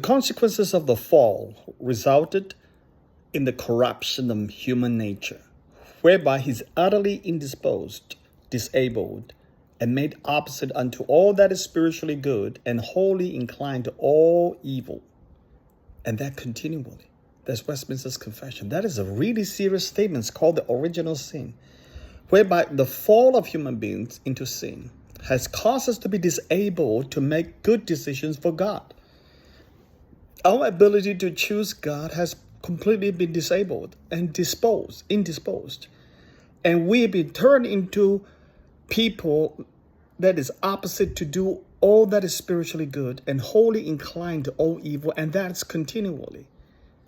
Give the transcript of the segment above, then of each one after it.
The consequences of the fall resulted in the corruption of human nature, whereby he is utterly indisposed, disabled, and made opposite unto all that is spiritually good, and wholly inclined to all evil. And that continually. That's Westminster's Confession. That is a really serious statement. It's called the original sin, whereby the fall of human beings into sin has caused us to be disabled to make good decisions for God. Our ability to choose God has completely been disabled and indisposed. And we have been turned into people that is opposite to do all that is spiritually good and wholly inclined to all evil, and that's continually.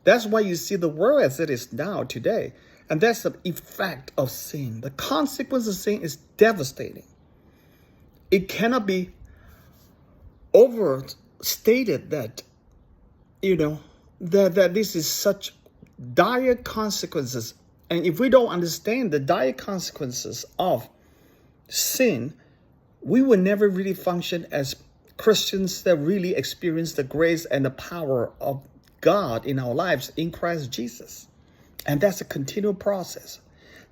That's why you see the world as it is now today. And that's the effect of sin. The consequence of sin is devastating. It cannot be overstated that that this is such dire consequences. And if we don't understand the dire consequences of sin, we will never really function as Christians that really experience the grace and the power of God in our lives in Christ Jesus. And that's a continual process.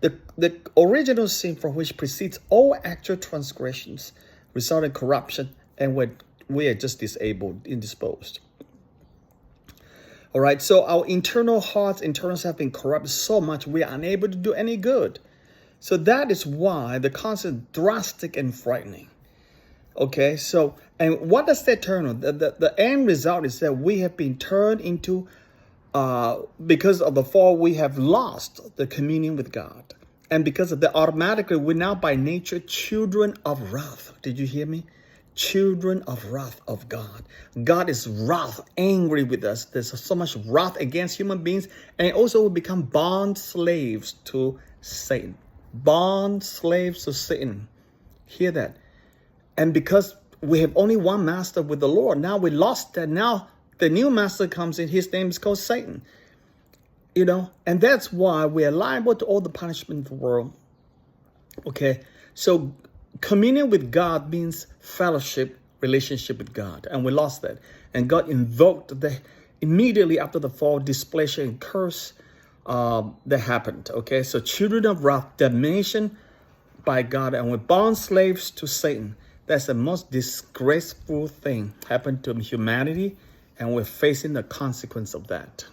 The original sin from which precedes all actual transgressions result in corruption, and when we are just disabled, indisposed. All right, so our internal hearts, internals have been corrupted so much we are unable to do any good. So that is why the consequence is drastic and frightening. Okay, so, and what does that turn on? The end result is that we have been turned into, because of the fall, we have lost the communion with God. And because of that, automatically, we're now by nature children of wrath. Did you hear me? Children of wrath of God. God is wrath, angry with us. There's so much wrath against human beings. And also we become bond slaves to Satan. Bond slaves to Satan. Hear that? And because we have only one master with the Lord, now we lost that. Now the new master comes in. His name is called Satan. And that's why we are liable to all the punishment of the world. Okay, so communion with God means fellowship, relationship with God. And we lost that. And God invoked immediately after the fall, displeasure and curse that happened. Okay, so children of wrath, damnation by God, and we're bond slaves to Satan. That's the most disgraceful thing happened to humanity, and we're facing the consequence of that.